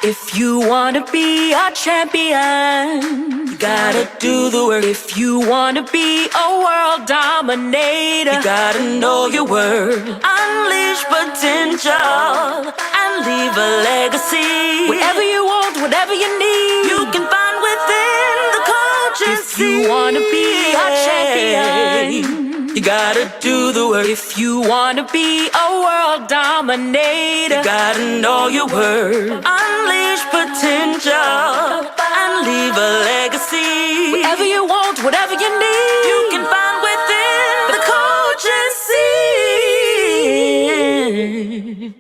If you wanna be a champion, you gotta do the work. If you wanna be a world dominator, you gotta know your worth. Unleash potential and leave a legacy. Whatever you want, whatever you need, you can find within the coach's seat. If you wanna be a champion, you gotta do the work. If you wanna be a world dominator, you gotta know your worth. Unleash potential and leave a legacy. Whatever you want, whatever you need, you can find within the coach's seat.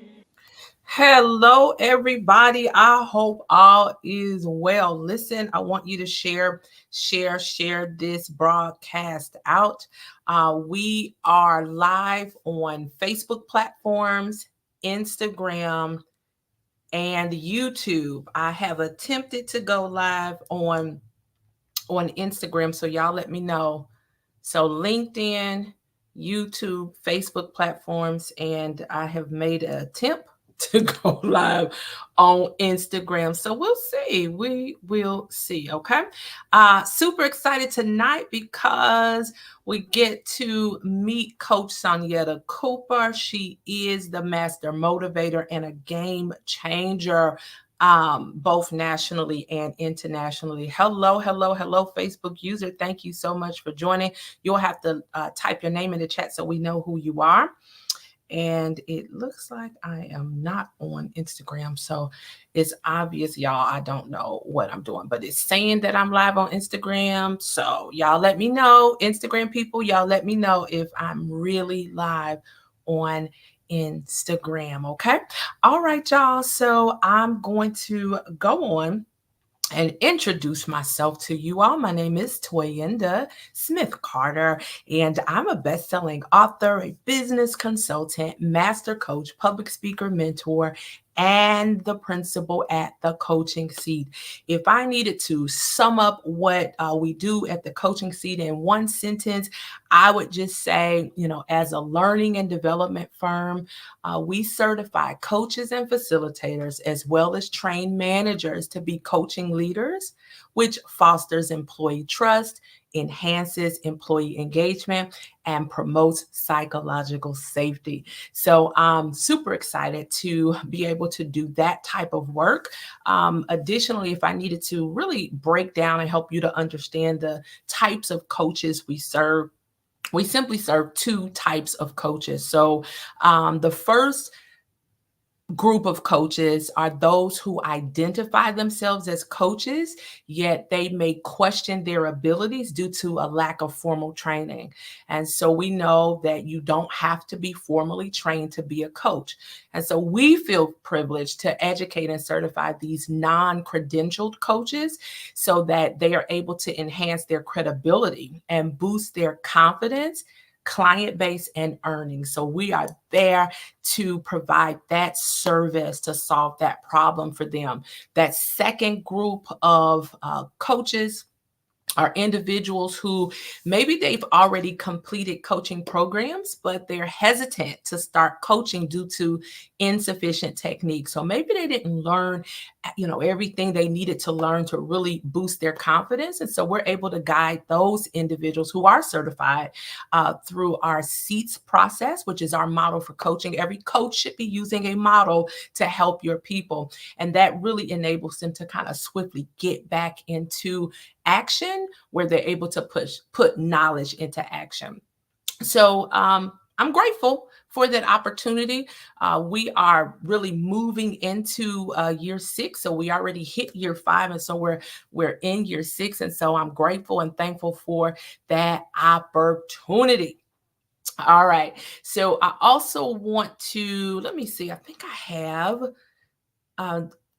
Hello, everybody. I hope all is well. Listen, I want you to share this broadcast out. We are live on Facebook platforms, Instagram, and YouTube. I have attempted to go live on Instagram, so y'all let me know. So LinkedIn, YouTube, Facebook platforms, and I have made an attempt to go live on Instagram. So we'll see. We will see. Okay. Super excited tonight because we get to meet Coach Sonyetta Cooper. She is the master motivator and a game changer, both nationally and internationally. Hello, Facebook user. Thank you so much for joining. You'll have to type your name in the chat so we know who you are. And it looks like I am not on Instagram. So it's obvious, y'all, I don't know what I'm doing, but it's saying that I'm live on Instagram. So y'all let me know, Instagram people, y'all let me know if I'm really live on Instagram. Okay. All right, y'all. So I'm going to go on and introduce myself to you all. My name is Toyinda Smith Carter, and I'm a best-selling author, a business consultant, master coach, public speaker, mentor, and the principal at the Coaching Seat. If I needed to sum up what we do at the Coaching Seat in one sentence, I would just say, as a learning and development firm, we certify coaches and facilitators as well as train managers to be coaching leaders, which fosters employee trust, enhances employee engagement, and promotes psychological safety. So I'm super excited to be able to do that type of work. Additionally, if I needed to really break down and help you to understand the types of coaches we serve, we simply serve two types of coaches. So the first group of coaches are those who identify themselves as coaches, yet they may question their abilities due to a lack of formal training. And so we know that you don't have to be formally trained to be a coach. And so we feel privileged to educate and certify these non-credentialed coaches so that they are able to enhance their credibility and boost their confidence, client base, and earnings. So we are there to provide that service to solve that problem for them. That second group of coaches are individuals who maybe they've already completed coaching programs, but they're hesitant to start coaching due to insufficient techniques. So maybe they didn't learn, everything they needed to learn to really boost their confidence. And so we're able to guide those individuals who are certified through our SEATS process, which is our model for coaching. Every coach should be using a model to help your people. And that really enables them to kind of swiftly get back into action where they're able to put knowledge into action. So I'm grateful for that opportunity. We are really moving into year 6. So we already hit year 5. And so we're in year 6. And so I'm grateful and thankful for that opportunity. All right. So I also want to, let me see, I think I have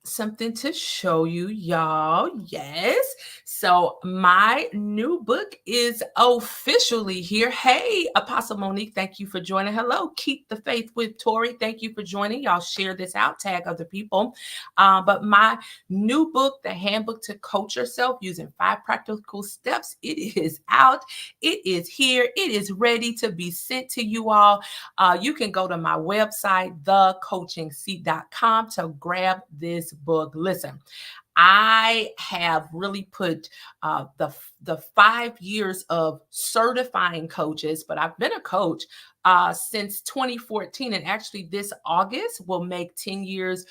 something to show you, y'all. Yes. So my new book is officially here. Hey, Apostle Monique, thank you for joining. Hello, Keep the Faith with Tori. Thank you for joining. Y'all share this out, tag other people. But my new book, The Handbook to Coach Yourself Using 5 Practical Steps, it is out. It is here. It is ready to be sent to you all. You can go to my website, thecoachingseat.com, to grab this this book. Listen, I have really put the 5 years of certifying coaches, but I've been a coach since 2014, and actually this August will make 10 years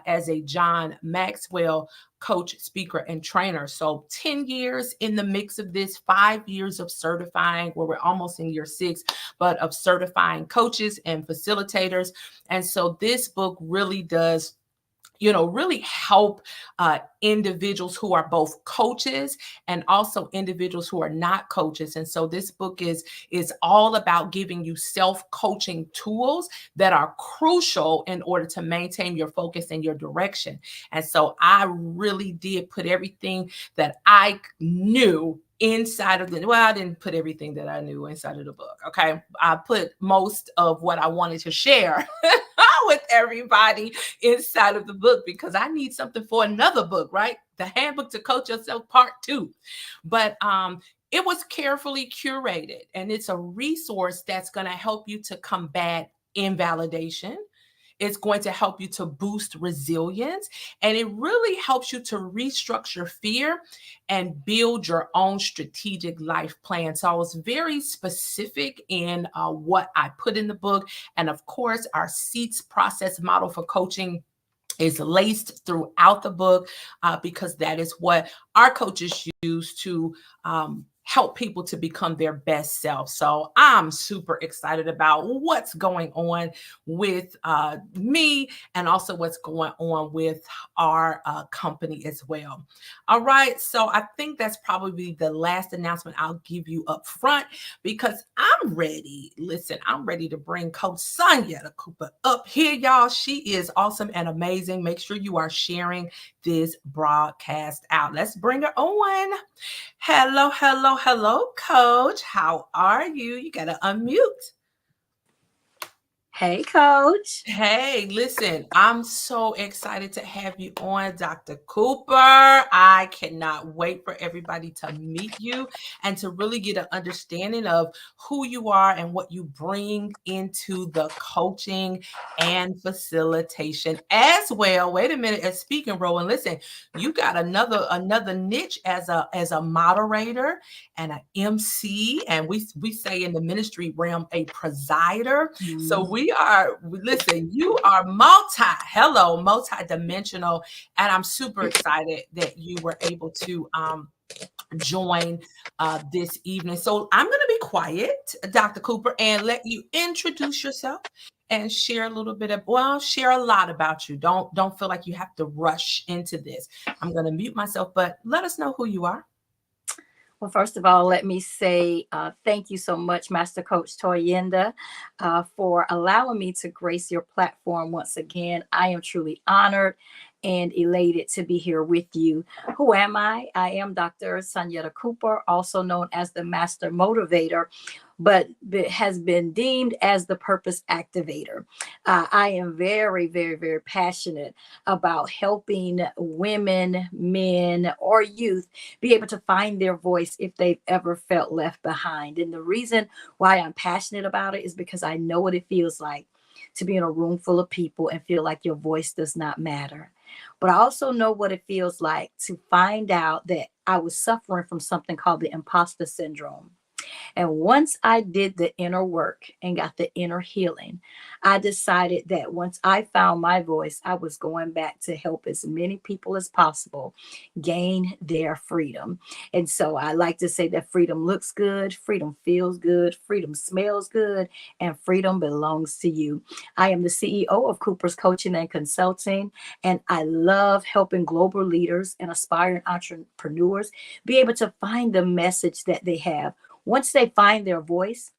as a John Maxwell coach, speaker, and trainer. So 10 years in the mix of this, 5 years of certifying, where we're almost in year 6, but of certifying coaches and facilitators. And so this book really does really help individuals who are both coaches and also individuals who are not coaches. And so this book is all about giving you self-coaching tools that are crucial in order to maintain your focus and your direction. And so I really did put everything that I knew inside of I didn't put everything that I knew inside of the book. Okay. I put most of what I wanted to share with everybody inside of the book, because I need something for another book, right? The Handbook to Coach Yourself Part 2. But it was carefully curated, and it's a resource that's going to help you to combat invalidation. It's going to help you to boost resilience, and it really helps you to restructure fear and build your own strategic life plan. So I was very specific in what I put in the book. And of course, our SEATS process model for coaching is laced throughout the book because that is what our coaches use to help people to become their best self. So I'm super excited about what's going on with me, and also what's going on with our company as well. All right. So I think that's probably the last announcement I'll give you up front, because I'm ready. Listen, I'm ready to bring Coach Sonyetta Cooper up here, y'all. She is awesome and amazing. Make sure you are sharing this broadcast out. Let's bring her on. Hello, hello, hello, Coach. How are you? You got to unmute. Hey, Coach. Hey, listen, I'm so excited to have you on, Dr. Cooper. I cannot wait for everybody to meet you and to really get an understanding of who you are and what you bring into the coaching and facilitation as well. Wait a minute, as speaking role. And listen, you got another niche as a moderator and an MC, and we say in the ministry realm a presider. So listen, you are multi-dimensional, and I'm super excited that you were able to join this evening. So I'm going to be quiet, Dr. Cooper, and let you introduce yourself and share a little bit share a lot about you. Don't feel like you have to rush into this. I'm going to mute myself, but let us know who you are. Well, first of all, let me say thank you so much, Master Coach Sonyetta, for allowing me to grace your platform once again. I am truly honored and elated to be here with you. Who am I? I am Dr. Sonyetta Cooper, also known as the Master Motivator, but has been deemed as the Purpose Activator. I am very, very, very passionate about helping women, men, or youth be able to find their voice if they've ever felt left behind. And the reason why I'm passionate about it is because I know what it feels like to be in a room full of people and feel like your voice does not matter. But I also know what it feels like to find out that I was suffering from something called the imposter syndrome. And once I did the inner work and got the inner healing, I decided that once I found my voice, I was going back to help as many people as possible gain their freedom. And so I like to say that freedom looks good, freedom feels good, freedom smells good, and freedom belongs to you. I am the CEO of Cooper's Coaching and Consulting, and I love helping global leaders and aspiring entrepreneurs be able to find the message that they have. Once they find their voice,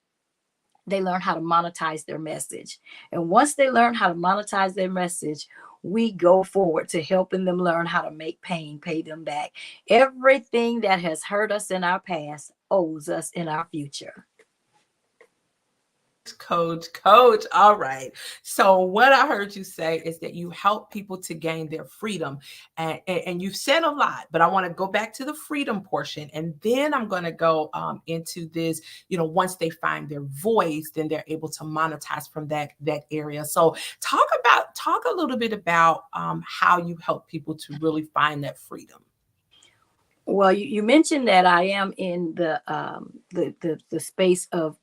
they learn how to monetize their message. And once they learn how to monetize their message, we go forward to helping them learn how to make pain pay them back. Everything that has hurt us in our past owes us in our future. Coach. All right. So what I heard you say is that you help people to gain their freedom. And you've said a lot, but I want to go back to the freedom portion. And then I'm going to go into this, once they find their voice, then they're able to monetize from that area. So talk a little bit about how you help people to really find that freedom. Well, you mentioned that I am in the space of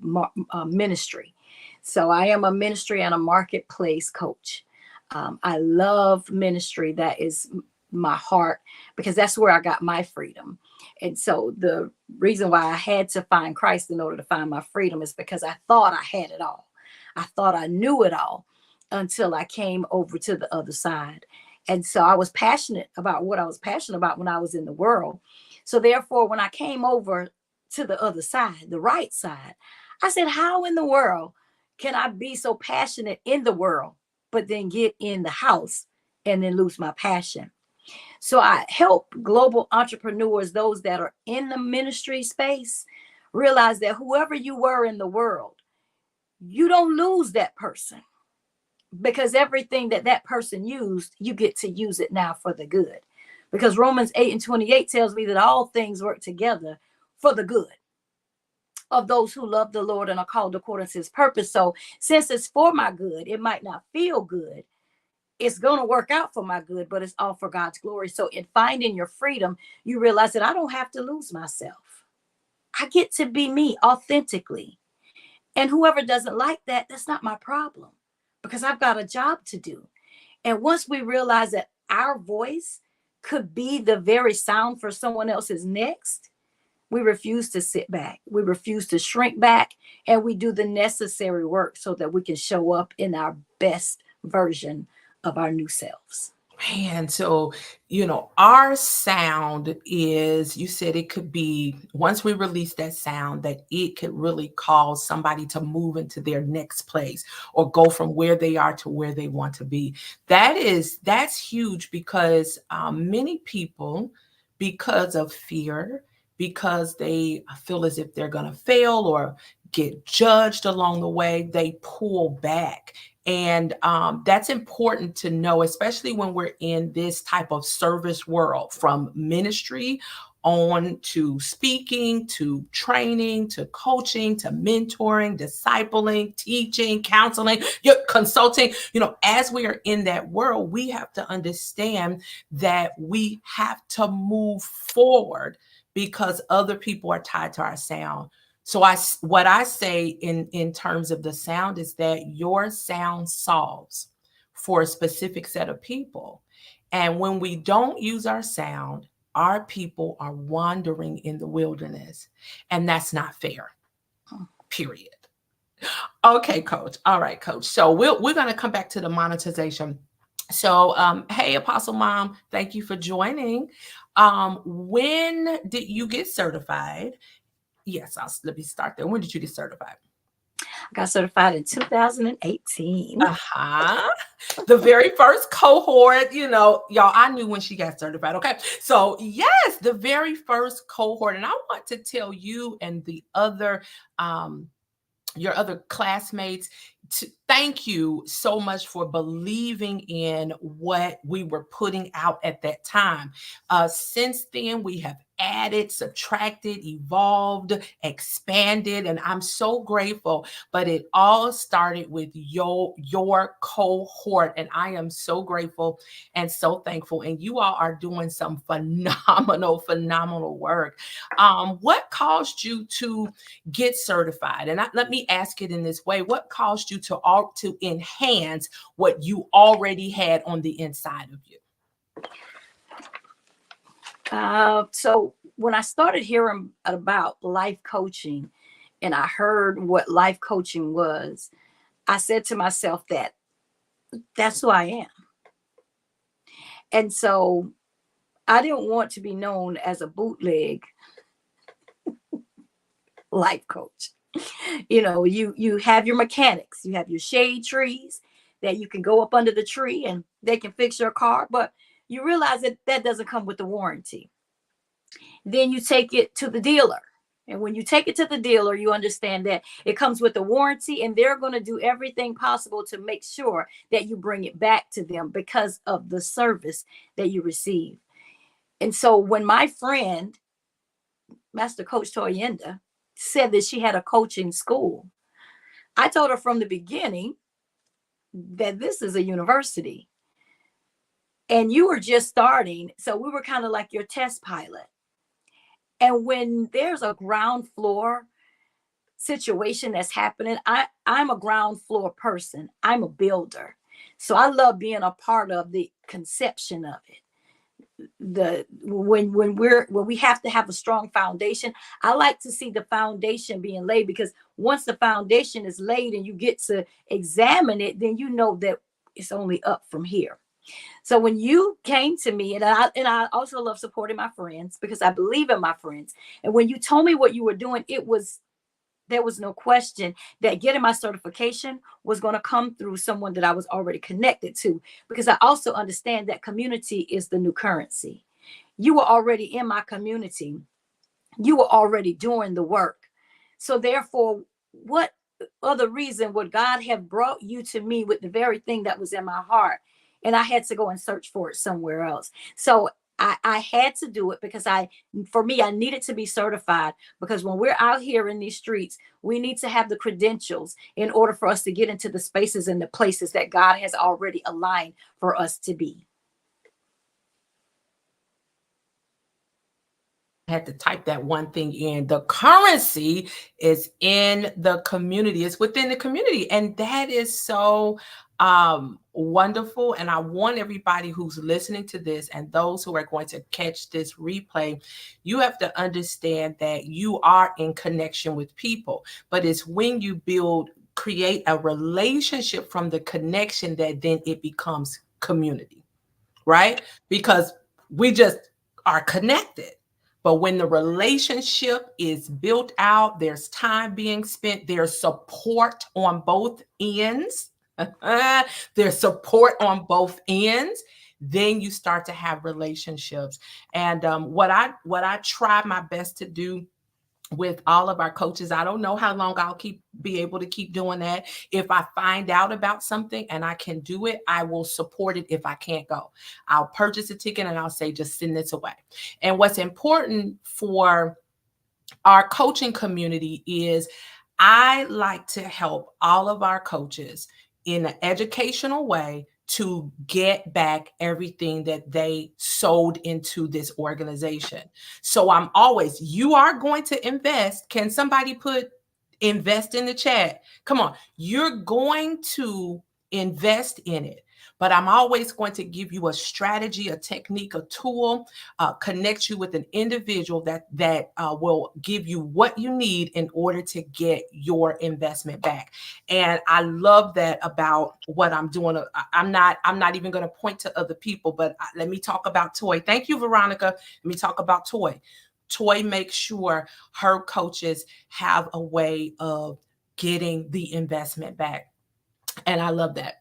ministry, so I am a ministry and a marketplace coach. I love ministry. That is my heart because that's where I got my freedom. And so the reason why I had to find Christ in order to find my freedom is because I thought I had it all. I thought I knew it all until I came over to the other side. And so I was passionate about what I was passionate about when I was in the world. So therefore, when I came over to the other side, the right side, I said, how in the world can I be so passionate in the world, but then get in the house and then lose my passion? So I help global entrepreneurs, those that are in the ministry space, realize that whoever you were in the world, you don't lose that person, because everything that person used, you get to use it now for the good. Because Romans 8:28 tells me that all things work together for the good of those who love the Lord and are called according to his purpose. So since it's for my good, it might not feel good. It's going to work out for my good, but it's all for God's glory. So in finding your freedom, you realize that I don't have to lose myself. I get to be me authentically. And whoever doesn't like that, that's not my problem, because I've got a job to do. And once we realize that our voice could be the very sound for someone else's next, we refuse to sit back. We refuse to shrink back, and we do the necessary work so that we can show up in our best version of our new selves. Man, so, our sound is, you said it could be, once we release that sound, that it could really cause somebody to move into their next place or go from where they are to where they want to be. That's huge because many people, because of fear, because they feel as if they're going to fail or get judged along the way, they pull back. And that's important to know, especially when we're in this type of service world, from ministry on to speaking, to training, to coaching, to mentoring, discipling, teaching, counseling, consulting. As we are in that world, we have to understand that we have to move forward because other people are tied to our sound. So what I say in terms of the sound is that your sound solves for a specific set of people. And when we don't use our sound, our people are wandering in the wilderness. And that's not fair, period. Okay, Coach. All right, Coach. So we're going to come back to the monetization. So, hey, Apostle Mom, thank you for joining. When did you get certified? Yes, let me start there. When did you get certified? I got certified in 2018. The very first cohort, y'all, I knew when she got certified. Okay. So yes, the very first cohort. And I want to tell you and the other, your other classmates, thank you so much for believing in what we were putting out at that time. Since then, we have added, subtracted, evolved, expanded, and I'm so grateful. But it all started with your cohort, and I am so grateful and so thankful. And you all are doing some phenomenal work. What caused you to get certified? And let me ask it in this way: what caused you to enhance what you already had on the inside of you? So when I started hearing about life coaching and I heard what life coaching was, I said to myself that's who I am. And so I didn't want to be known as a bootleg life coach. You have your mechanics, you have your shade trees that you can go up under the tree and they can fix your car, but you realize that doesn't come with the warranty. Then you take it to the dealer And when you take it to the dealer, you understand that it comes with a warranty, and they're going to do everything possible to make sure that you bring it back to them because of the service that you receive. And so when my friend, Master Coach Toyenda, said that she had a coaching school, I told her from the beginning that this is a university and you were just starting. So we were kind of like your test pilot. And when there's a ground floor situation that's happening, I'm a ground floor person. I'm a builder. So I love being a part of the conception of it. When we have to have a strong foundation, I like to see the foundation being laid, because once the foundation is laid and you get to examine it, then you know that it's only up from here. So when you came to me, and I also love supporting my friends because I believe in my friends, and when you told me what you were doing, there was no question that getting my certification was going to come through someone that I was already connected to, because I also understand that community is the new currency. You were already in my community. You were already doing the work. So therefore, what other reason would God have brought you to me with the very thing that was in my heart? And I had to go and search for it somewhere else. So I had to do it because for me, I needed to be certified, because when we're out here in these streets, we need to have the credentials in order for us to get into the spaces and the places that God has already aligned for us to be. Had to type that one thing in. The currency is in the community. It's within the community. And that is so wonderful. And I want everybody who's listening to this and those who are going to catch this replay, you have to understand that you are in connection with people. But it's when you create a relationship from the connection that then it becomes community, right? Because we just are connected. But when the relationship is built out, there's time being spent, there's support on both ends. There's support on both ends. Then you start to have relationships. And what I try my best to do with all of our coaches, I don't know how long I'll be able to keep doing that. If I find out about something and I can do it, I will support it. If I can't go, I'll purchase a ticket and I'll say, just send this away. And what's important for our coaching community is I like to help all of our coaches in an educational way to get back everything that they sold into this organization. So I'm always, you are going to invest. Can somebody put invest in the chat? Come on. You're going to invest in it. But I'm always going to give you a strategy, a technique, a tool, connect you with an individual that will give you what you need in order to get your investment back. And I love that about what I'm doing. I'm not even going to point to other people, but let me talk about Toy. Thank you, Veronica. Let me talk about Toy. Toy makes sure her coaches have a way of getting the investment back. And I love that.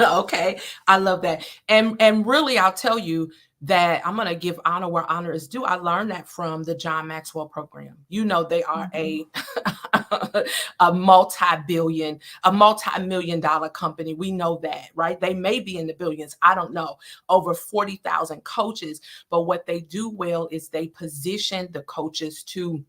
Okay. I love that. And really, I'll tell you that I'm going to give honor where honor is due. I learned that from the John Maxwell program. You know, they are a multi-million dollar company. We know that, right? They may be in the billions. I don't know. Over 40,000 coaches. But what they do well is they position the coaches to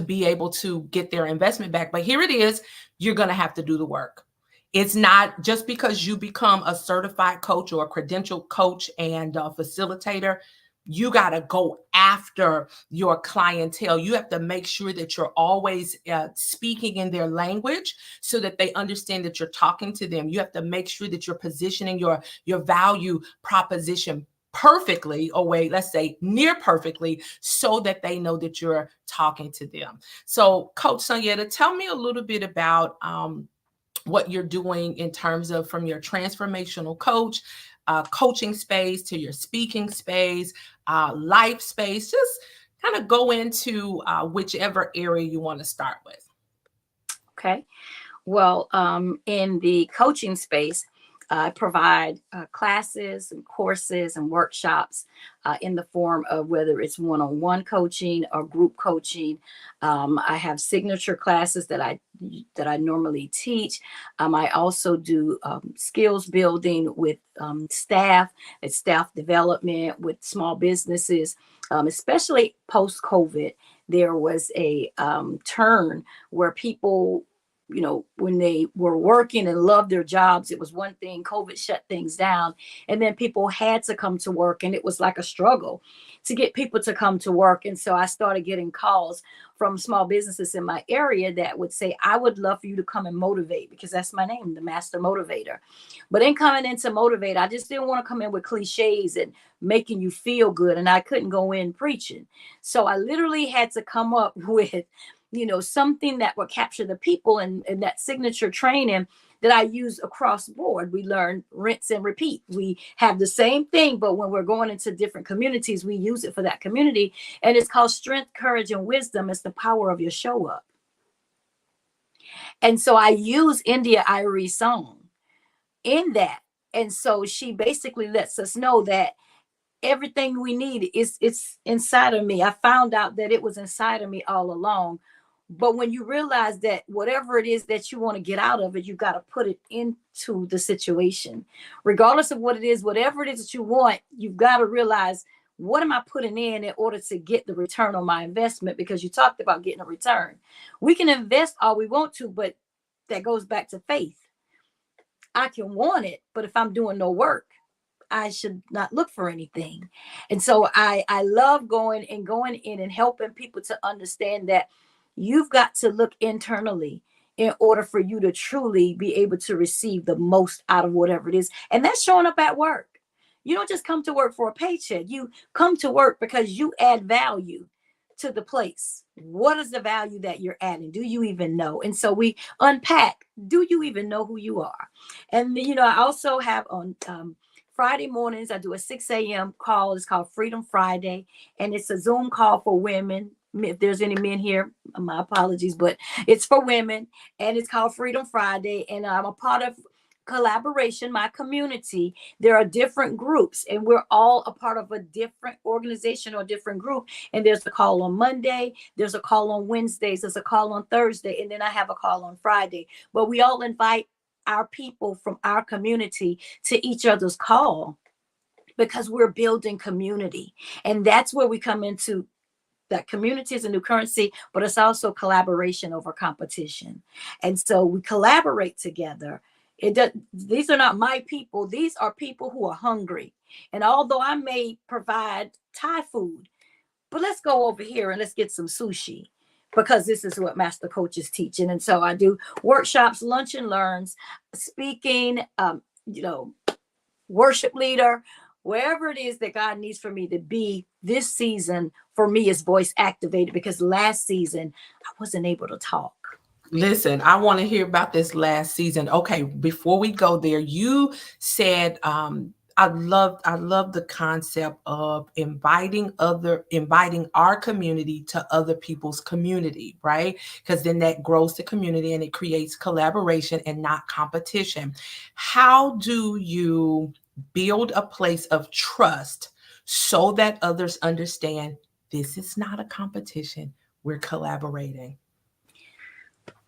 be able to get their investment back. But here it is. You're going to have to do the work. It's not just because you become a certified coach or a credentialed coach and facilitator, you got to go after your clientele. You have to make sure that you're always speaking in their language so that they understand that you're talking to them. You have to make sure that you're positioning your value proposition perfectly, or wait, let's say near perfectly, so that they know that you're talking to them. So Coach Sonyetta, tell me a little bit about what you're doing in terms of from your transformational coach, coaching space to your speaking space, life space. Just kind of go into whichever area you want to start with. Okay. Well, in the coaching space, I provide classes and courses and workshops in the form of whether it's one-on-one coaching or group coaching. I have signature classes that I normally teach. I also do skills building with staff and staff development with small businesses, especially post-COVID. There was a turn where people, when they were working and loved their jobs, it was one thing. COVID shut things down. And then people had to come to work, and it was like a struggle to get people to come to work. And so I started getting calls from small businesses in my area that would say, I would love for you to come and motivate, because that's my name, the Master Motivator. But in coming in to motivate, I just didn't want to come in with cliches and making you feel good. And I couldn't go in preaching. So I literally had to come up with something that would capture the people, and that signature training that I use across the board. We learn rinse and repeat. We have the same thing, but when we're going into different communities, we use it for that community. And it's called Strength, Courage, and Wisdom. It's the power of your show up. And so I use India Irie's song in that. And so she basically lets us know that everything we need it's inside of me. I found out that it was inside of me all along. But when you realize that whatever it is that you want to get out of it, you got to put it into the situation, regardless of what it is, whatever it is that you want. You've got to realize, what am I putting in order to get the return on my investment? Because you talked about getting a return. We can invest all we want to, but that goes back to faith. I can want it, but if I'm doing no work, I should not look for anything. And so I love going in and helping people to understand that you've got to look internally in order for you to truly be able to receive the most out of whatever it is. And that's showing up at work. You don't just come to work for a paycheck. You come to work because you add value to the place. What is the value that you're adding? Do you even know? And so we unpack. Do you even know who you are? And, I also have on Friday mornings, I do a 6 a.m. call. It's called Freedom Friday. And it's a Zoom call for women. If there's any men here, my apologies, but it's for women. And it's called Freedom Friday. And I'm a part of collaboration, my community. There are different groups, and we're all a part of a different organization or different group. And there's a call on Monday, there's a call on Wednesdays, there's a call on Thursday, and then I have a call on Friday. But we all invite our people from our community to each other's call, because we're building community. And that's where we come into that. Community is a new currency, but it's also collaboration over competition. And so we collaborate together. These are not my people. These are people who are hungry. And although I may provide Thai food, but let's go over here and let's get some sushi, because this is what Master Coach is teaching. And so I do workshops, lunch and learns, speaking, worship leader, wherever it is that God needs for me to be. This season for me is voice activated, because last season I wasn't able to talk. Listen, I want to hear about this last season. Okay, before we go there, you said I love the concept of inviting our community to other people's community, right? Because then that grows the community and it creates collaboration and not competition. How do you build a place of trust so that others understand this is not a competition, we're collaborating?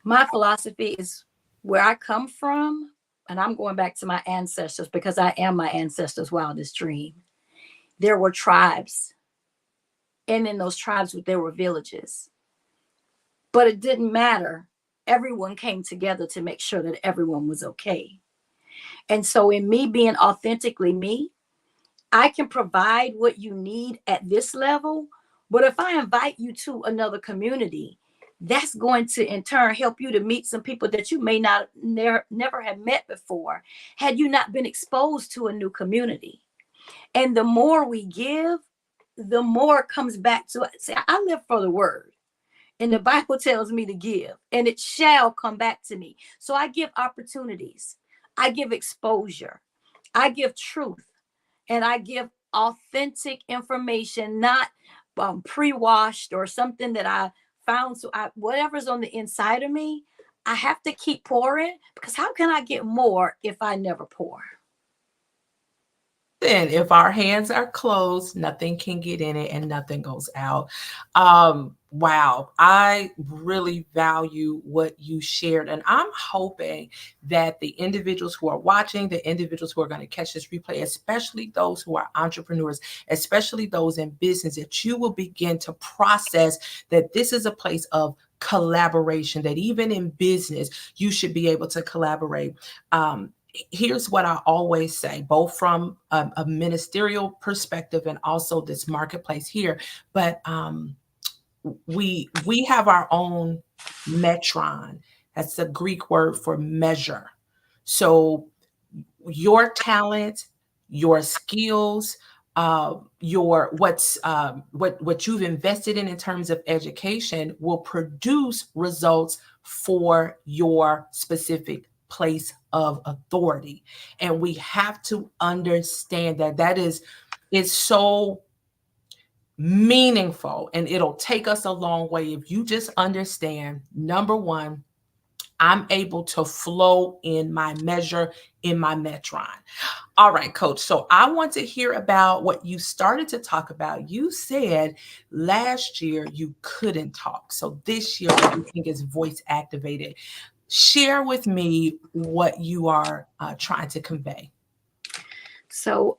My philosophy is where I come from, and I'm going back to my ancestors, because I am my ancestors' wildest dream. There were tribes, and in those tribes there were villages, but it didn't matter. Everyone came together to make sure that everyone was okay. And so in me being authentically me, I can provide what you need at this level, but if I invite you to another community, that's going to in turn help you to meet some people that you may not never have met before, had you not been exposed to a new community. And the more we give, the more it comes back to us. See, I live for the word, and the Bible tells me to give, and it shall come back to me. So I give opportunities, I give exposure, I give truth, and I give authentic information, not pre-washed or something that I found. So whatever's on the inside of me, I have to keep pouring, because how can I get more if I never pour? Then if our hands are closed, nothing can get in it and nothing goes out. Wow, I really value what you shared. And I'm hoping that the individuals who are watching, the individuals who are going to catch this replay, especially those who are entrepreneurs, especially those in business, that you will begin to process that this is a place of collaboration, that even in business, you should be able to collaborate. Here's what I always say, both from a ministerial perspective and also this marketplace here. But we have our own metron. That's the Greek word for measure. So your talent, your skills, what you've invested in terms of education will produce results for your specific place of authority. And we have to understand that is so meaningful, and it'll take us a long way if you just understand, number one, I'm able to flow in my measure, in my metron. All right, Coach. So I want to hear about what you started to talk about. You said last year you couldn't talk. So this year everything is voice activated. Share with me what you are trying to convey. So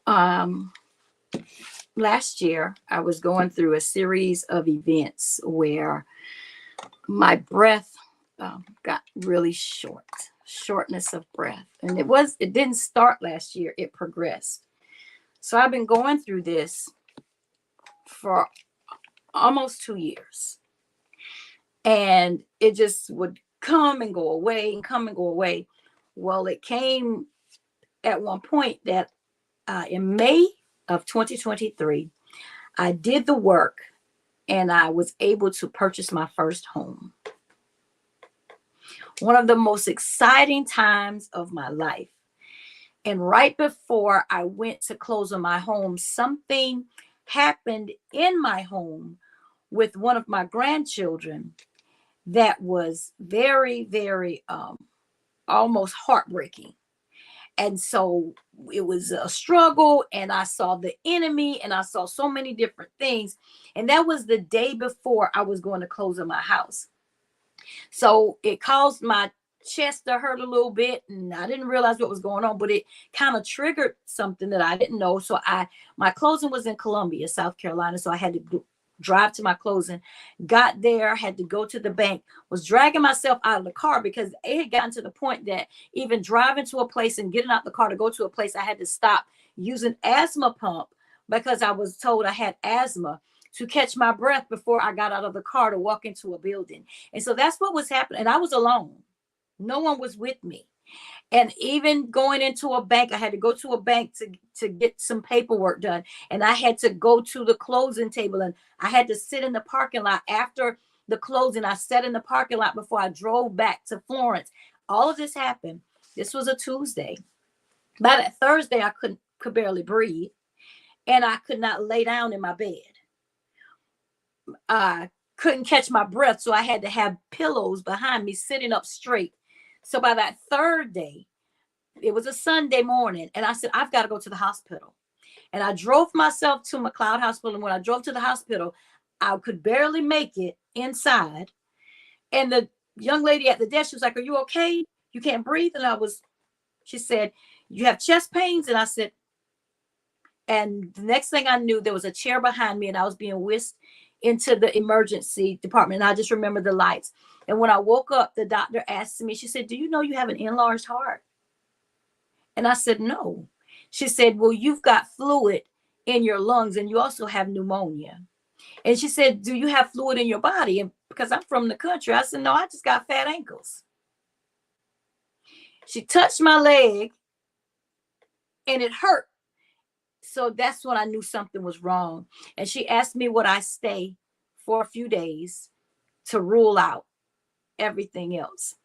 last year, I was going through a series of events where my breath got really shortness of breath. And it didn't start last year, it progressed. So I've been going through this for almost 2 years. And it just would come and go away and come and go away. Well, it came at one point that in May of 2023, I did the work and I was able to purchase my first home. One of the most exciting times of my life. And right before I went to close on my home, something happened in my home with one of my grandchildren that was very, very almost heartbreaking. And so it was a struggle, and I saw the enemy, and I saw so many different things. And that was the day before I was going to close on my house. So it caused my chest to hurt a little bit, and I didn't realize what was going on, but it kind of triggered something that I didn't know. So my closing was in Columbia, South Carolina. So I had to drive to my closing, got there, had to go to the bank, was dragging myself out of the car because it had gotten to the point that even driving to a place and getting out the car to go to a place, I had to stop using asthma pump because I was told I had asthma, to catch my breath before I got out of the car to walk into a building. And so that's what was happening. And I was alone. No one was with me. And even going into a bank, I had to go to a bank to get some paperwork done. And I had to go to the closing table, and I had to sit in the parking lot after the closing. I sat in the parking lot before I drove back to Florence. All of this happened. This was a Tuesday. By that Thursday, I could barely breathe, and I could not lay down in my bed. I couldn't catch my breath, so I had to have pillows behind me sitting up straight. So by that third day, it was a Sunday morning, and I said, I've got to go to the hospital. And I drove myself to McLeod Hospital. And when I drove to the hospital, I could barely make it inside. And the young lady at the desk, she was like, "Are you okay? You can't breathe?" And she said, "You have chest pains?" And I said, and the next thing I knew, there was a chair behind me, and I was being whisked into the emergency department. And I just remember the lights. And when I woke up, the doctor asked me, she said, "Do you know you have an enlarged heart?" And I said, "No." She said, "Well, you've got fluid in your lungs, and you also have pneumonia." And she said, "Do you have fluid in your body?" And because I'm from the country, I said, "No, I just got fat ankles." She touched my leg, and it hurt. So that's when I knew something was wrong. And she asked me would I stay for a few days to rule out everything else.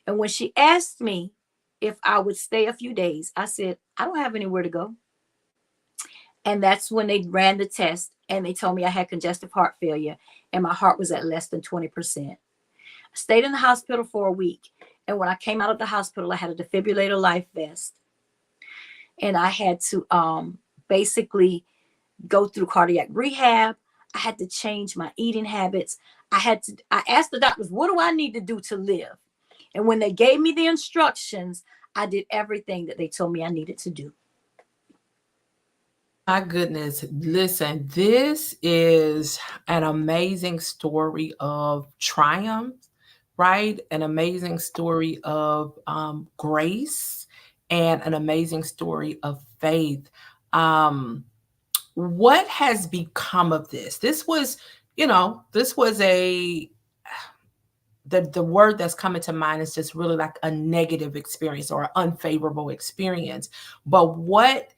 And when she asked me if I would stay a few days, I said, "I don't have anywhere to go." And that's when they ran the test, and they told me I had congestive heart failure, and my heart was at less than 20%. I stayed in the hospital for a week. And when I came out of the hospital, I had a defibrillator life vest, and I had to basically go through cardiac rehab. I had to change my eating habits. I asked the doctors, what do I need to do to live? And when they gave me the instructions, I did everything that they told me I needed to do. My goodness. Listen, this is an amazing story of triumph, right? An amazing story of grace and an amazing story of faith. Um, what has become of this? This was, this was the word that's coming to mind is just really like a negative experience or an unfavorable experience. But what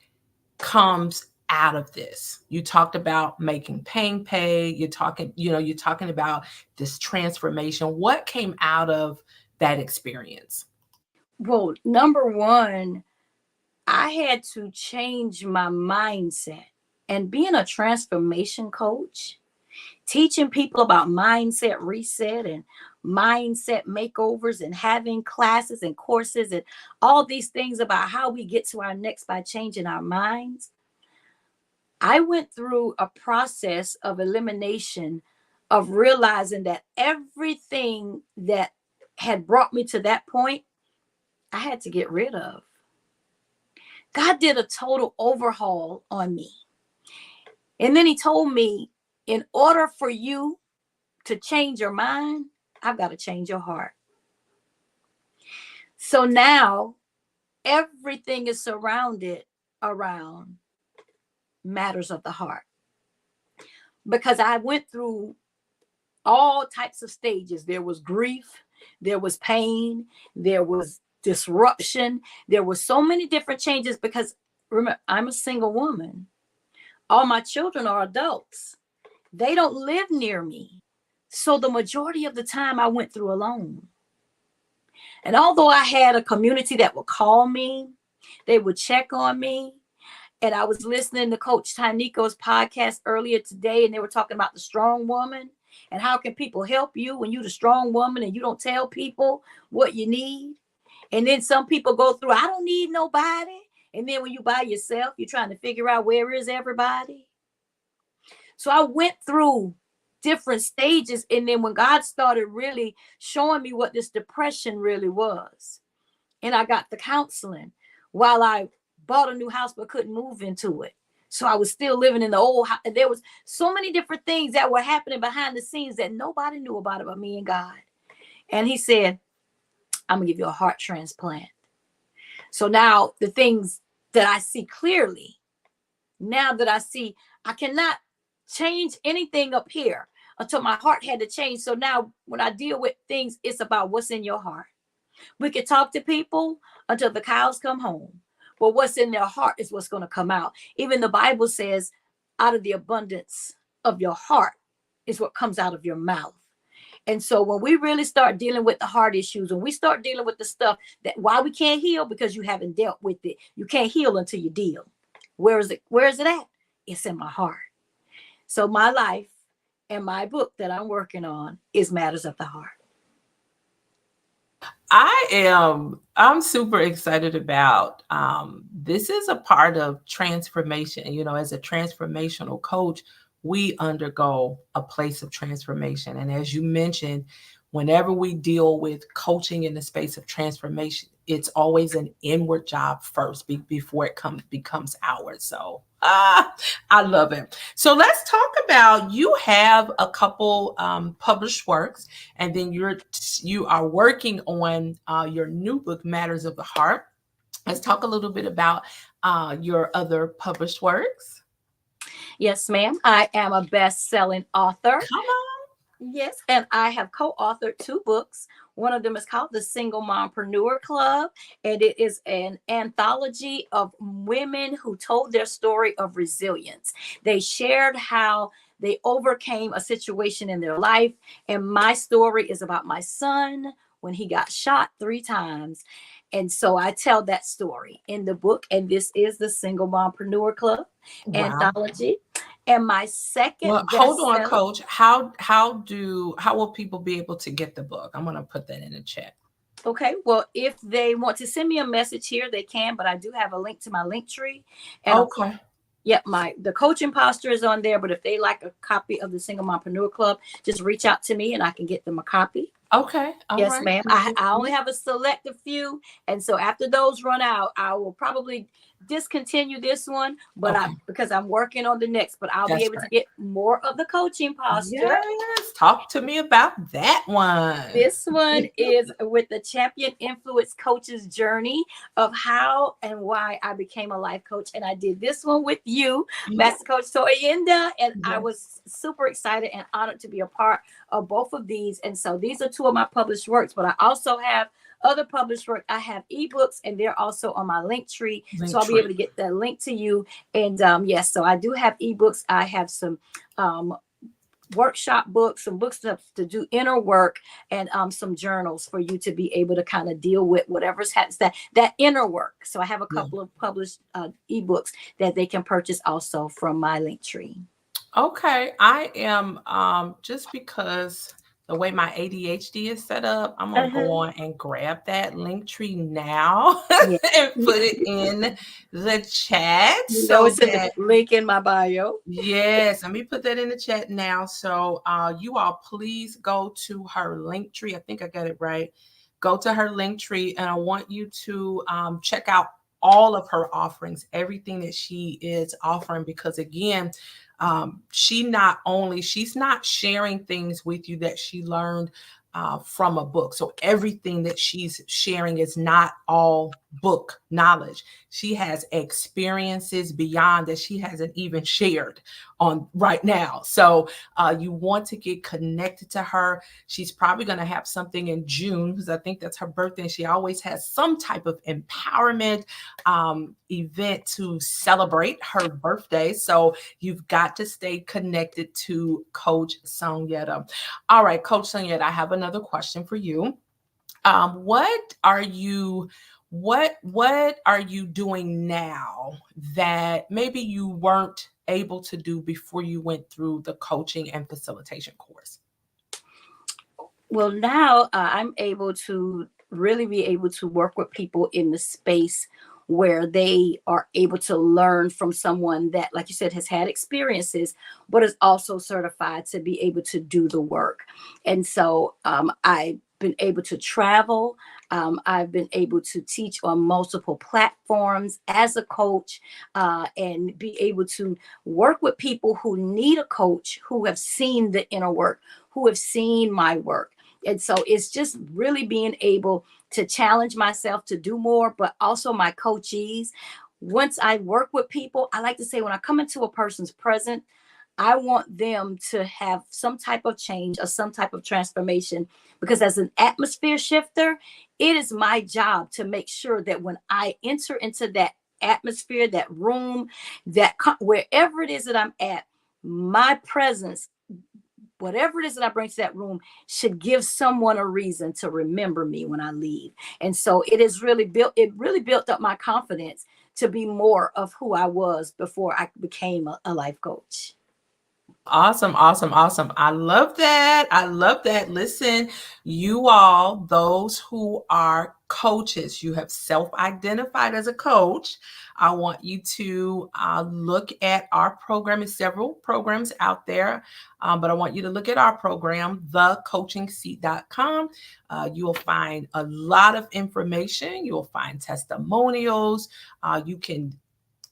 comes out of this? You talked about making pain pay. You're talking about this transformation. What came out of that experience? Well, number one, I had to change my mindset. And being a transformation coach, teaching people about mindset reset and mindset makeovers and having classes and courses and all these things about how we get to our next by changing our minds. I went through a process of elimination, of realizing that everything that had brought me to that point, I had to get rid of. God did a total overhaul on me. And then he told me, in order for you to change your mind, I've got to change your heart. So now everything is surrounded around matters of the heart. Because I went through all types of stages. There was grief, there was pain, there was disruption. There were so many different changes because remember, I'm a single woman. All my children are adults. They don't live near me. So the majority of the time I went through alone. And although I had a community that would call me, they would check on me. And I was listening to Coach Taniko's podcast earlier today, and they were talking about the strong woman and how can people help you when you're the strong woman and you don't tell people what you need. And then some people go through, I don't need nobody. And then when you by yourself, you're trying to figure out where is everybody. So I went through different stages. And then when God started really showing me what this depression really was, and I got the counseling while I bought a new house but couldn't move into it. So I was still living in the old house. There was so many different things that were happening behind the scenes that nobody knew about it but me and God. And he said, I'm going to give you a heart transplant. So now the things that I see clearly, now that I see, I cannot change anything up here until my heart had to change. So now when I deal with things, it's about what's in your heart. We can talk to people until the cows come home. But what's in their heart is what's going to come out. Even the Bible says, out of the abundance of your heart is what comes out of your mouth. And so when we really start dealing with the heart issues, when we start dealing with the stuff that why we can't heal, because you haven't dealt with it. You can't heal until you deal. Where is it? Where is it at? It's in my heart. So my life and my book that I'm working on is Matters of the Heart. I'm super excited about this is a part of transformation. As a transformational coach, we undergo a place of transformation. And as you mentioned, whenever we deal with coaching in the space of transformation, it's always an inward job first before it becomes ours. So I love it. So let's talk about, you have a couple published works, and then you are working on your new book, Matters of the Heart. Let's talk a little bit about your other published works. Yes, ma'am. I am a best-selling author. Come on. Yes, and I have co-authored 2 books. One of them is called The Single Mompreneur Club, and it is an anthology of women who told their story of resilience. They shared how they overcame a situation in their life, and my story is about my son when he got shot 3 times. And so I tell that story in the book, and this is The Single Mompreneur Club anthology. And my second hold on, Coach. How will people be able to get the book? I'm going to put that in the chat. Okay. Well, if they want to send me a message here, they can, but I do have a link to my link tree. And of course, Okay. yep, the coaching posture is on there. But if they like a copy of the Single Mompreneur Club, just reach out to me and I can get them a copy. Okay. All Yes, right. ma'am. I only have a selective few. And so after those run out, I will probably discontinue this one, but Okay. because I'm working on the next, but I'll be That's able to right. get more of the coaching posture. Yes. Talk to me about that one. This one is with the Champion Influence Coach's journey of how and why I became a life coach. And I did this one with you, Yeah. Master Coach Sonyetta. And I Yes. was super excited and honored to be a part of both of these. And so these are two of my published works, but I also have other published work. I have ebooks and they're also on my link tree. So Link I'll be able tree. to get that link to you. And yes, so I do have ebooks. I have some workshop books, some books to do inner work, and some journals for you to be able to kind of deal with whatever's that inner work. So I have a Yeah. couple of published ebooks that they can purchase also from my link tree. Okay, I am just because the way my ADHD is set up, I'm gonna go Uh-huh. on and grab that link tree now Yeah. and put it in the chat You know, so it's in the that link in my bio. yes, let me put that in the chat now. So you all please go to her link tree. I think I got it right. Go to her link tree, and I want you to check out all of her offerings, everything that she is offering, because again, she's not sharing things with you that she learned from a book. So everything that she's sharing is not all book knowledge. She has experiences beyond that she hasn't even shared on right now. So you want to get connected to her. She's probably going to have something in June because I think that's her birthday. And she always has some type of empowerment event to celebrate her birthday. So you've got to stay connected to Coach Sonyetta. All right, Coach Sonyetta, I have another question for you. What are you what are you doing now that maybe you weren't able to do before you went through the coaching and facilitation course? Well, now I'm able to really be able to work with people in the space where they are able to learn from someone that, like you said, has had experiences, but is also certified to be able to do the work. And so I've been able to travel. I've been able to teach on multiple platforms as a coach and be able to work with people who need a coach, who have seen the inner work, who have seen my work. And so it's just really being able to challenge myself to do more, but also my coachees. Once I work with people, I like to say when I come into a person's presence, I want them to have some type of change or some type of transformation because as an atmosphere shifter, it is my job to make sure that when I enter into that atmosphere, that room, wherever it is that I'm at, my presence, whatever it is that I bring to that room should give someone a reason to remember me when I leave. And so it really built up my confidence to be more of who I was before I became a life coach. Awesome, awesome, awesome. I love that. I love that. Listen, you all, those who are coaches, you have self identified as a coach. I want you to look at our program. There's several programs out there, but I want you to look at our program, thecoachingseat.com. You will find a lot of information. You will find testimonials. You can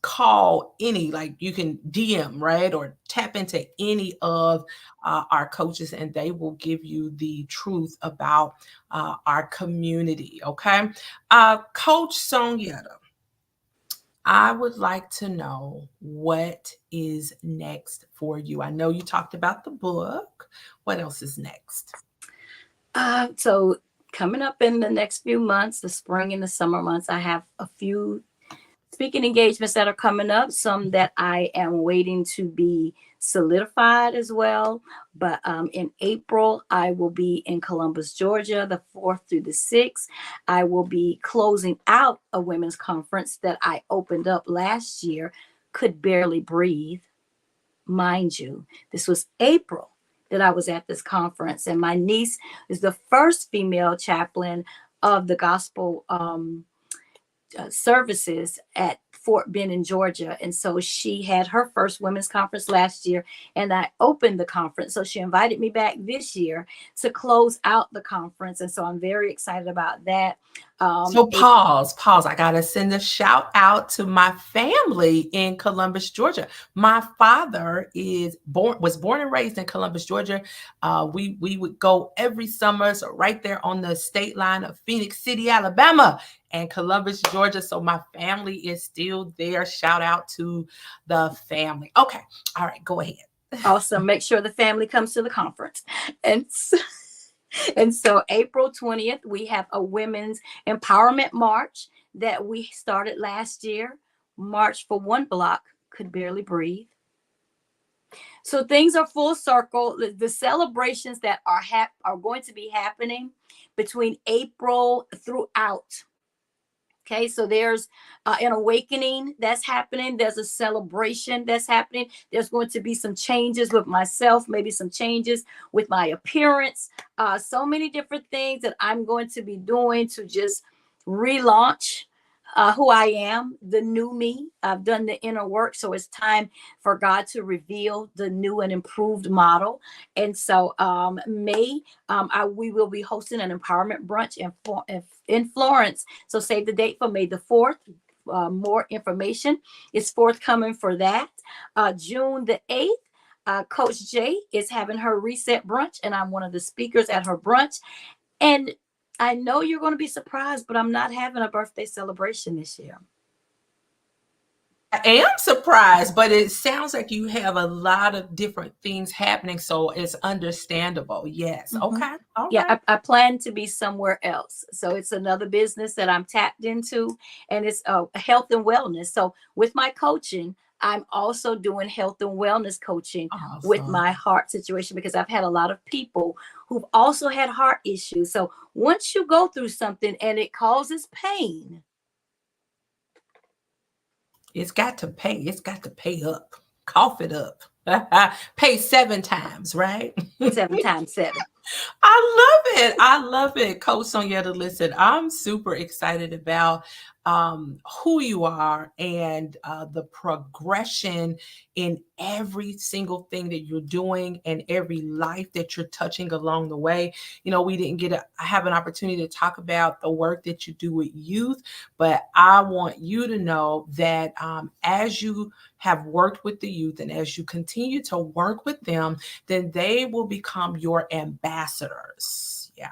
call any, like you can DM, right? Or tap into any of our coaches and they will give you the truth about our community. Okay. Coach Sonyetta, I would like to know what is next for you. I know you talked about the book. What else is next? So coming up in the next few months, the spring and the summer months, I have a few speaking engagements that are coming up, some that I am waiting to be solidified as well. But in April, I will be in Columbus, Georgia, the 4th through the 6th. I will be closing out a women's conference that I opened up last year, Could Barely Breathe. Mind you, this was April that I was at this conference, and my niece is the first female chaplain of the gospel services at Fort Benning, Georgia. And so she had her first women's conference last year, and I opened the conference. So she invited me back this year to close out the conference. And so I'm very excited about that. So pause. I gotta send a shout out to my family in Columbus, Georgia. My father was born and raised in Columbus, Georgia. We would go every summer, so right there on the state line of Phoenix City, Alabama, and Columbus, Georgia. So my family is still there. Shout out to the family. Okay, all right, go ahead. Awesome. Make sure the family comes to the conference. And so April 20th, we have a women's empowerment march that we started last year. March for one block, could barely breathe. So things are full circle. The celebrations that are going to be happening between April throughout. Okay, so there's an awakening that's happening. There's a celebration that's happening. There's going to be some changes with myself, maybe some changes with my appearance. So many different things that I'm going to be doing to just relaunch who I am, the new me. I've done the inner work, so it's time for God to reveal the new and improved model. And so we will be hosting an empowerment brunch in Florence. So save the date for May the 4th. More information is forthcoming for that. June the 8th, Coach J is having her reset brunch, and I'm one of the speakers at her brunch. And I know you're going to be surprised, but I'm not having a birthday celebration this year. I am surprised, but it sounds like you have a lot of different things happening, so it's understandable. Yes. Mm-hmm. Okay. All yeah, right. I plan to be somewhere else. So it's another business that I'm tapped into, and it's health and wellness. So with my coaching, I'm also doing health and wellness coaching with my heart situation, because I've had a lot of people who've also had heart issues. So once you go through something and it causes pain, it's got to pay. It's got to pay up. Cough it up. Pay 7 times, right? 7 times 7. I love it. Coach Sonyetta, listen, I'm super excited about who you are and the progression in every single thing that you're doing and every life that you're touching along the way. You know, we didn't get to have an opportunity to talk about the work that you do with youth, but I want you to know that as you have worked with the youth and as you continue to work with them, then they will become your ambassadors. Yeah.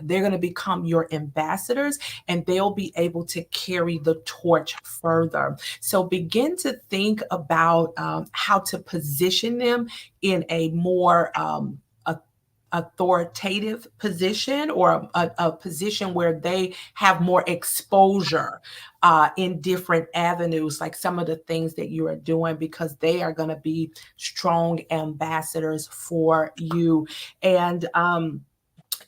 They're going to become your ambassadors, and they'll be able to carry the torch further. So begin to think about how to position them in a more authoritative position, or a position where they have more exposure in different avenues, like some of the things that you are doing, because they are going to be strong ambassadors for you. And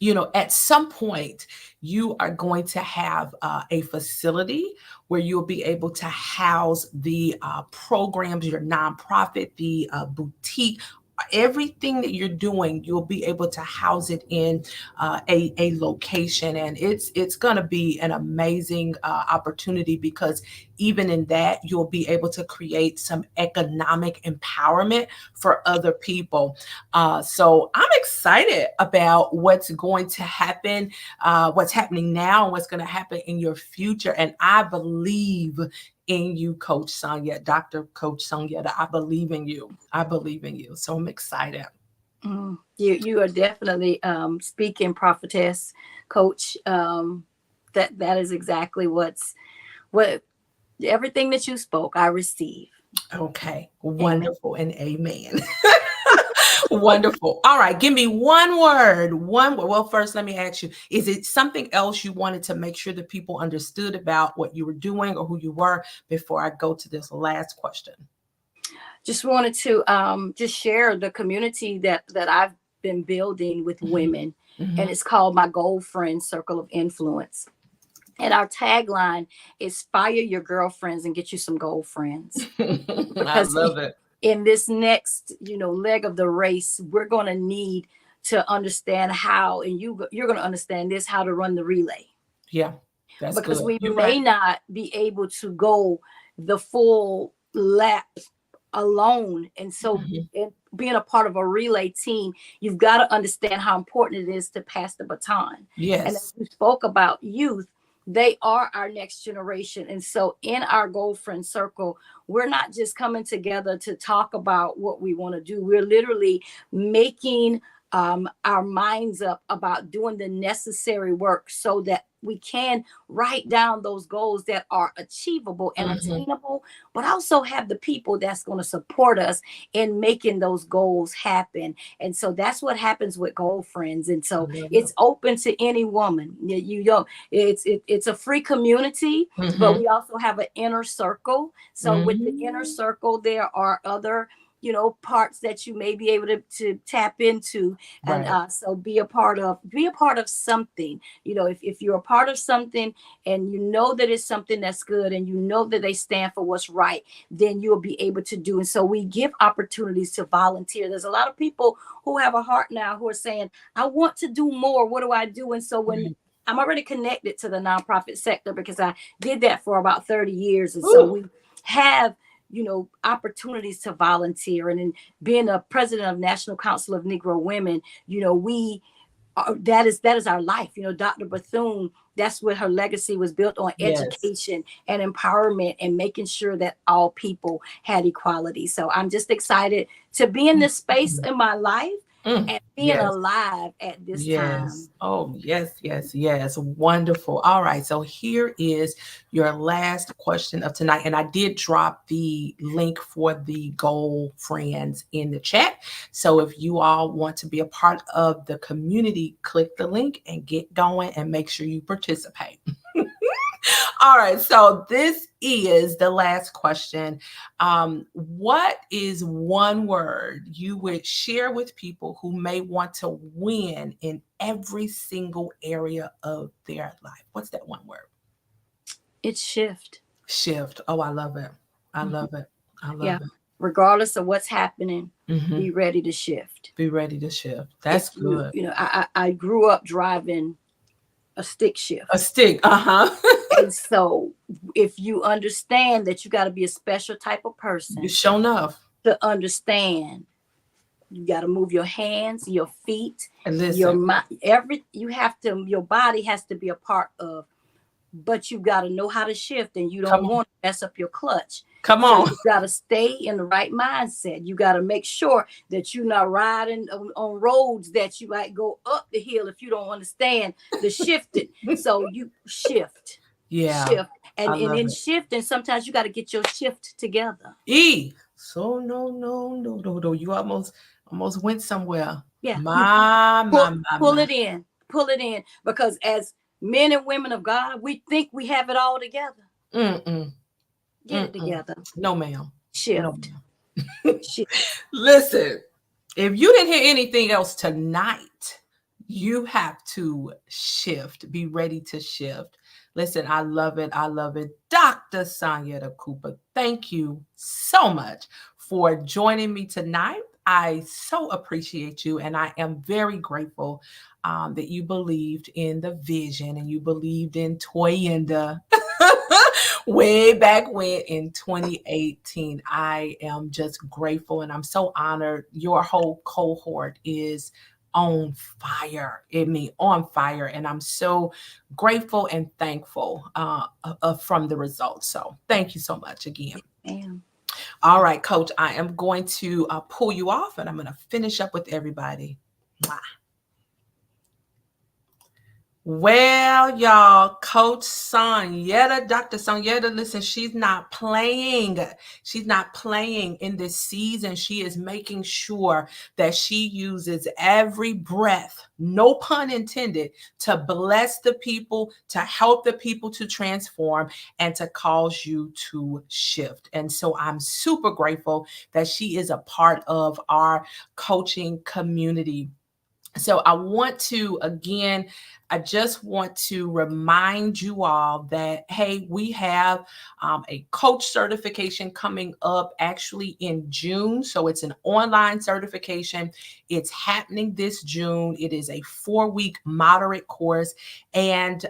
you know, at some point, you are going to have a facility where you'll be able to house the programs, your nonprofit, the boutique, everything that you're doing. You'll be able to house it in a location, and it's going to be an amazing opportunity, because even in that, you'll be able to create some economic empowerment for other people. So I'm excited about what's going to happen, what's happening now, and what's going to happen in your future. And I believe in you, Coach Sonyetta, Dr. Coach Sonyetta. I believe in you. So I'm excited. You are definitely speaking, prophetess, Coach. That is exactly what everything that you spoke, I receive. Okay, wonderful. Amen. And amen. Wonderful. All right, give me one word. Well, first, let me ask you, is it something else you wanted to make sure that people understood about what you were doing or who you were before I go to this last question? Just wanted to just share the community that I've been building with women, and it's called my Gold Friend Circle of Influence. And our tagline is fire your girlfriends and get you some gold friends. I love it. In this next, leg of the race, we're going to need to understand how, and you're going to understand this, how to run the relay. Yeah, that's because good. we You're may right. not be able to go the full lap alone. And so, Mhm. being a part of a relay team, you've got to understand how important it is to pass the baton. And as Yes. you spoke about youth, they are our next generation. And so, in our gold friend circle, we're not just coming together to talk about what we want to do, we're literally making our minds up about doing the necessary work so that we can write down those goals that are achievable and Mhm. attainable, but also have the people that's going to support us in making those goals happen. And so that's what happens with Goal Friends. And I so love it. it's open to any woman. You don't. It's a free community, but Mhm. we also have an inner circle. So with the inner Mhm. circle, there are other parts that you may be able to tap into, and Right. so be a part of something. If you're a part of something and you know that it's something that's good and you know that they stand for what's right, then you'll be able to do. And so we give opportunities to volunteer. There's a lot of people who have a heart now who are saying, I want to do more. What do I do? And so when Right. I'm already connected to the nonprofit sector because I did that for about 30 years. And so Ooh. we have opportunities to volunteer. And in being a president of National Council of Negro Women, we that is our life. Dr. Bethune, that's what her legacy was built on: Yes. education and empowerment and making sure that all people had equality. So I'm just excited to be in this space Mhm. in my life Mm. and being Yes. alive at this Yes. time. Oh, yes, yes, yes. Wonderful. All right. So here is your last question of tonight. And I did drop the link for the goal friends in the chat. So if you all want to be a part of the community, click the link and get going and make sure you participate. All right, so this is the last question. What is one word you would share with people who may want to win in every single area of their life? What's that one word? It's shift. Shift. Oh, I love it. I Mhm. love it. I Yeah. love it. Regardless of what's happening, Hmm. be ready to shift. Be ready to shift. If That's you, good. you know, I grew up driving a stick A shift. stick. Uh huh. And so, if you understand that you got to be a special type of You person show enough. to understand, you got to move your hands, your feet, And your listen. mind. Your body has to be a part of, but you got to know how to shift, and you Come don't on. want to mess up your clutch. Come So on. you got to stay in the right mindset. You got to make sure that you're not riding on roads that you might go up the hill if you don't understand the shifting. So you Yeah. shift, I and love in it. shifting, sometimes you got to get your shift together. E. So no, no, no, no, no. You almost went somewhere. Yeah, you My, my, pull my, pull my. it in, because as men and women of God, we think we have it all together. Mm-mm, Get it mm-mm. together. No, ma'am. No, Shift. ma'am. Shift. Listen, if you didn't hear anything else tonight, you have to shift. Be ready to shift. Listen, I love it. I love it. Dr. Sonyetta Cooper, thank you so much for joining me tonight. I so appreciate you, and I am very grateful that you believed in the vision and you believed in Toyinda way back when in 2018. I am just grateful and I'm so honored. Your whole cohort is on fire. I mean, on fire. And I'm so grateful and thankful from the results. So thank you so much again. Ma'am. All right, Coach, I am going to pull you off and I'm going to finish up with everybody. Mwah. Well, y'all, Coach Sonyetta, Dr. Sonyetta, listen, she's not playing. She's not playing in this season. She is making sure that she uses every breath, no pun intended, to bless the people, to help the people to transform, and to cause you to shift. And so I'm super grateful that she is a part of our coaching community. So I just want to remind you all that, hey, we have a coach certification coming up actually in June. So it's an online certification. It's happening this June. It is a 4-week moderate course. And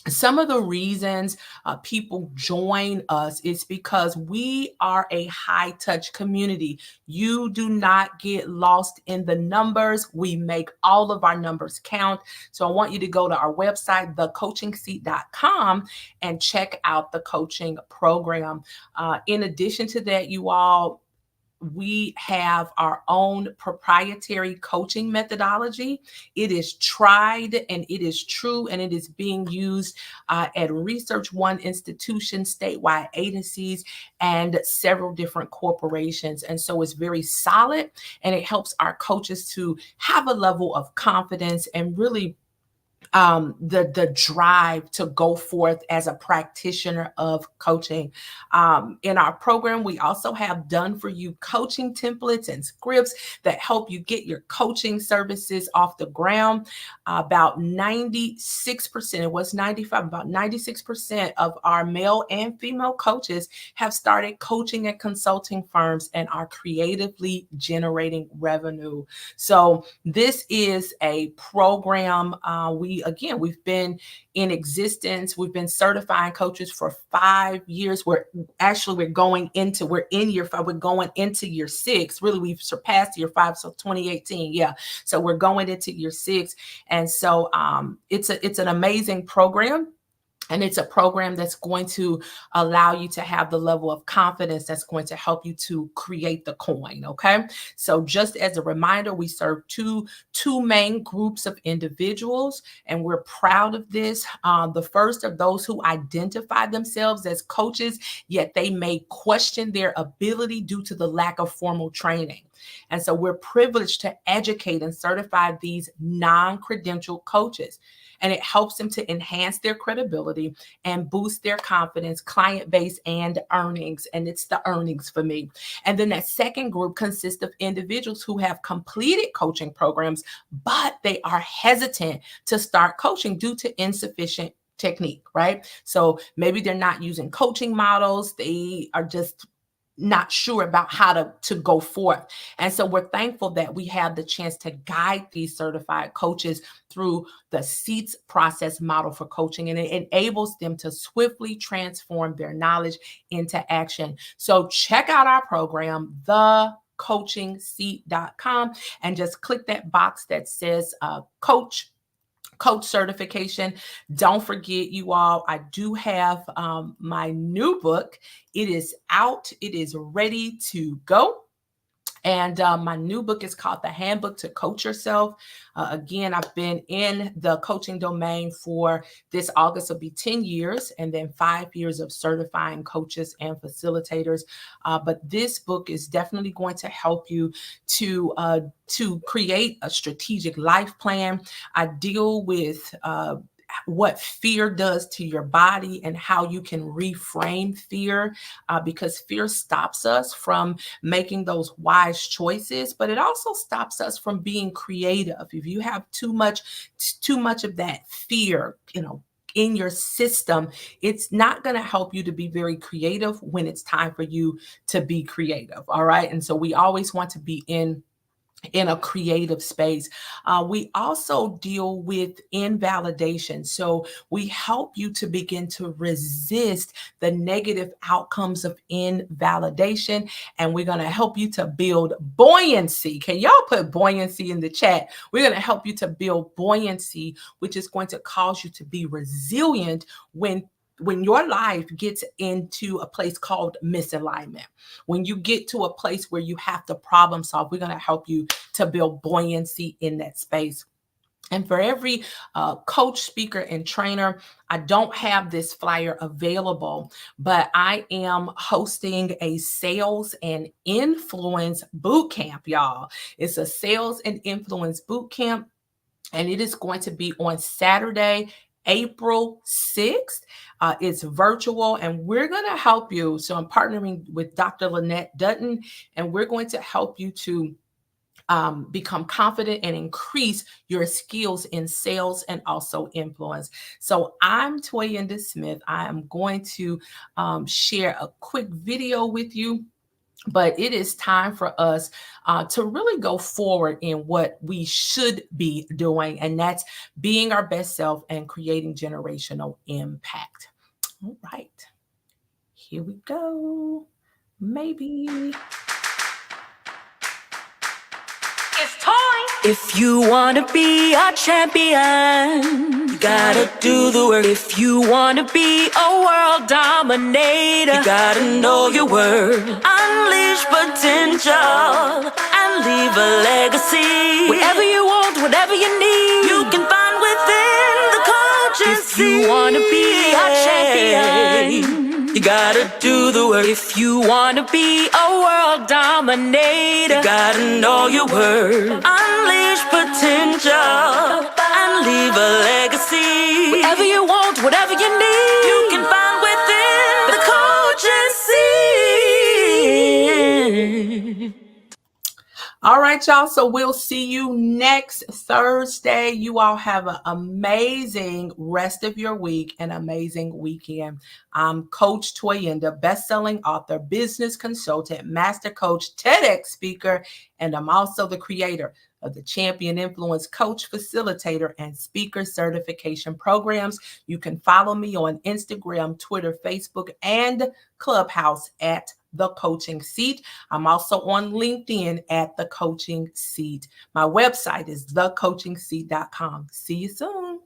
some of the reasons people join us is because we are a high touch community. You do not get lost in the numbers. We make all of our numbers count. So I want you to go to our website, thecoachingseat.com, and check out the coaching program. In addition to that, you all, we have our own proprietary coaching methodology. It is tried and it is true, and it is being used at Research One institutions, statewide agencies, and several different corporations. And so it's very solid, and it helps our coaches to have a level of confidence and really the drive to go forth as a practitioner of coaching. In our program, we also have done for you coaching templates and scripts that help you get your coaching services off the ground. About 96%, it was 95, about 96% of our male and female coaches have started coaching at consulting firms and are creatively generating revenue. So this is a program. We've been in existence. We've been certifying coaches for 5 years. We're going in year 5. We're going into year 6. Really, we've surpassed year 5. So 2018. Yeah. So we're going into year 6. And so it's an amazing program. And it's a program that's going to allow you to have the level of confidence that's going to help you to create the coin. Okay. So just as a reminder, we serve two main groups of individuals, and we're proud of this. The first are those who identify themselves as coaches, yet they may question their ability due to the lack of formal training. And so we're privileged to educate and certify these non-credentialed coaches. And it helps them to enhance their credibility and boost their confidence, client base, and earnings. And it's the earnings for me. And then that second group consists of individuals who have completed coaching programs, but they are hesitant to start coaching due to insufficient technique, right? So maybe they're not using coaching models. They are just not sure about how to go forth. And so we're thankful that we have the chance to guide these certified coaches through the SEATS process model for coaching, and it enables them to swiftly transform their knowledge into action. So check out our program, thecoachingseat.com, and just click that box that says coach certification. Don't forget, you all, I do have my new book. It is out. It is ready to go. And my new book is called The Handbook to Coach Yourself. Again, I've been in the coaching domain for this August will be 10 years, and then 5 years of certifying coaches and facilitators. But this book is definitely going to help you to create a strategic life plan. I deal with what fear does to your body and how you can reframe fear, because fear stops us from making those wise choices, but it also stops us from being creative. If you have too much of that fear, in your system, it's not going to help you to be very creative when it's time for you to be creative. All right. And so we always want to be in a creative space. We also deal with invalidation. So we help you to begin to resist the negative outcomes of invalidation. And we're going to help you to build buoyancy. Can y'all put buoyancy in the chat? We're going to help you to build buoyancy, which is going to cause you to be resilient when your life gets into a place called misalignment. When you get to a place where you have to problem solve, we're going to help you to build buoyancy in that space. And for every coach, speaker, and trainer, I don't have this flyer available, but I am hosting a sales and influence boot camp, y'all. It's a sales and influence boot camp, and it is going to be on Saturday, April 6th. It's virtual, and we're going to help you. So I'm partnering with Dr. Lynette Dutton, and we're going to help you to become confident and increase your skills in sales and also influence. So I'm Toyinda Smith. I am going to share a quick video with you But it is time for us to really go forward in what we should be doing, and that's being our best self and creating generational impact. All right, here we go. Maybe. It's time. If you wanna be a champion, you gotta do the work. If you wanna be a world dominator, you gotta know your worth. Unleash potential and leave a legacy. Whatever you want, whatever you need, you can find within the coaching seat. If you wanna be a champion, you gotta do the work. If you wanna be a world dominator, you gotta know your worth. Unleash potential and leave a legacy. Whatever you want, whatever you need, you can find within the coaching seat. All right, y'all. So we'll see you next Thursday. You all have an amazing rest of your week, an amazing weekend. I'm Coach Sonyetta, best-selling author, business consultant, master coach, TEDx speaker, and I'm also the creator of the Champion Influence Coach, Facilitator, and Speaker Certification programs. You can follow me on Instagram, Twitter, Facebook, and Clubhouse at The Coaching Seat. I'm also on LinkedIn at The Coaching Seat. My website is thecoachingseat.com. See you soon.